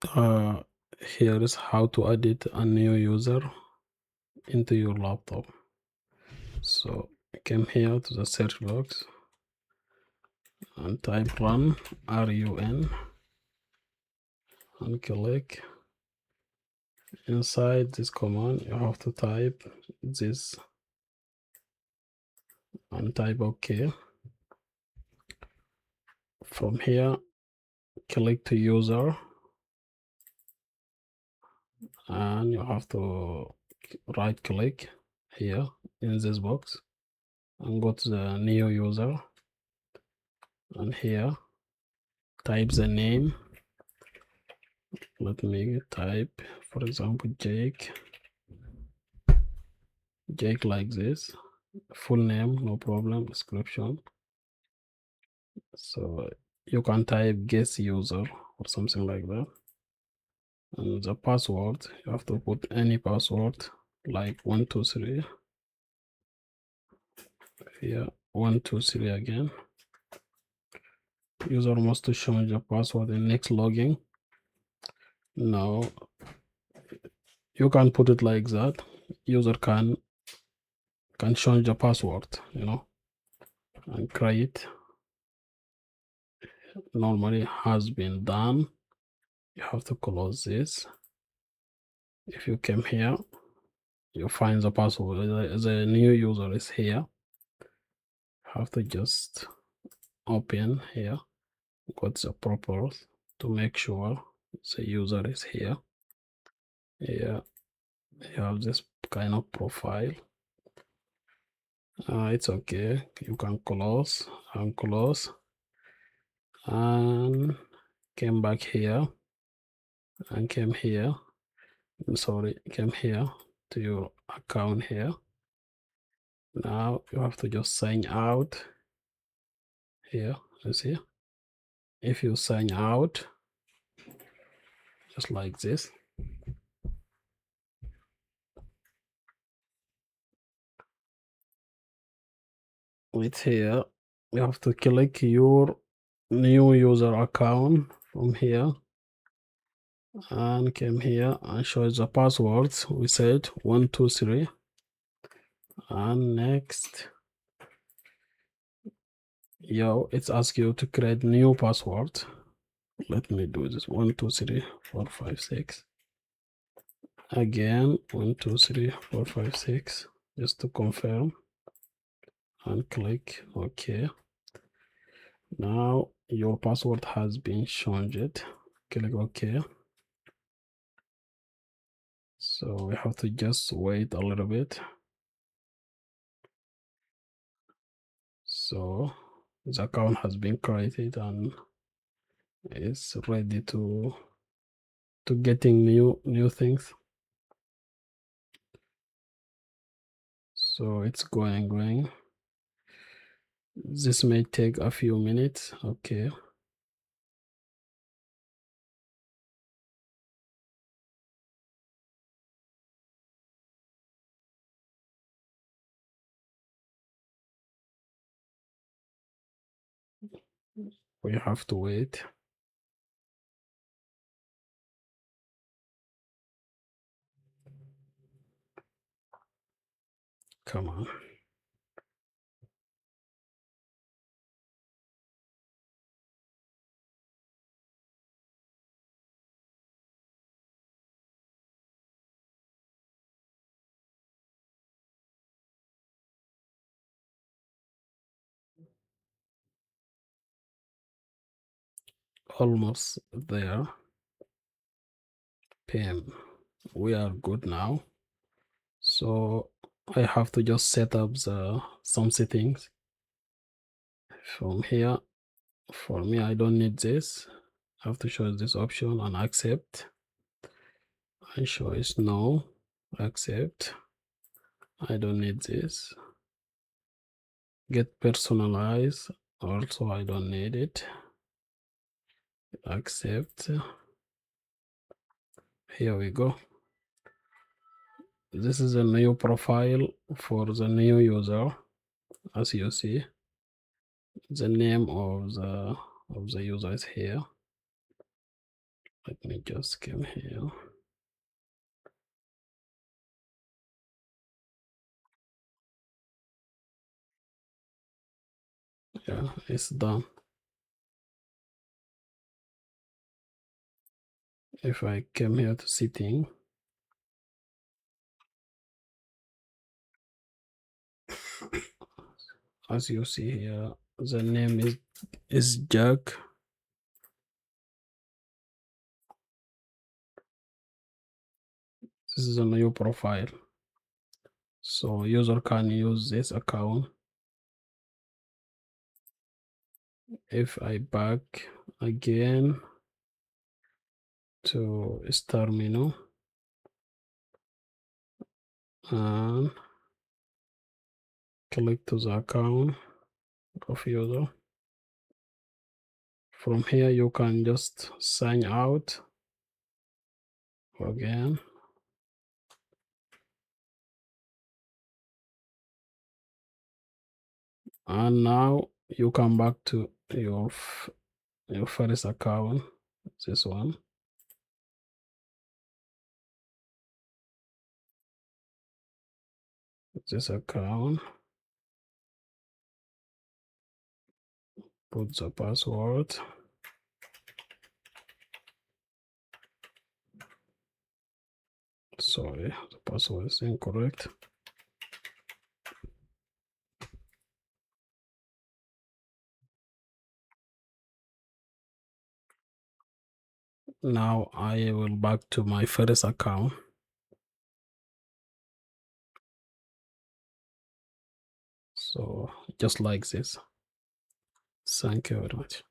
Uh, Here is how to edit a new user into your laptop. So come here to the search box and type run, RUN, and click. Inside this command you have to type this and type OK. From here click to user and you have to right click here in this box and go to the new user, and here type the name. Let me type, for example, Jake like this. Full name, no problem. Description. So you can type guest user or something like that. And the password, you have to put any password like 123 here, 123 again. User must change the password in next login. Now you can put it like that. User can change the password, and create. Normally has been done. You have to close this. If you came here, you find the password. The new user is here. You have to just open here, go to the properties to make sure the user is here. Here you have this kind of profile. It's okay. You can close and close and came back here and came here. Came here to your account here. Now you have to just sign out here. You see, if you sign out just like this, it's here. You have to click your new user account from here and came here and show the passwords. We said 123 and next. It's ask you to create new password. Let me do this 1234556 again, 1234556, just to confirm, and click OK. Now your password has been changed. Click OK. So we have to just wait a little bit. So the account has been created and is ready to getting new things. So it's going. This may take a few minutes. Okay. We have to wait. Come on. Almost there. PM. We are good now. So I have to just set up some settings from here. For me, I don't need this. I have to choose this option and accept. And choice no, accept. I don't need this. Get personalized. Also, I don't need it. Accept. Here we go. This is a new profile for the new user. As you see, the name of the user is here. Let me just come here. Yeah, it's done. If I come here to setting, as you see here, the name is Jack. This is a new profile, so user can use this account. If I back again to start menu and click to the account of user, from here you can just sign out again. And now you come back to your first account, this one. This account, put the password. Sorry, the password is incorrect. Now I will back to my first account. So just like this. Thank you very much.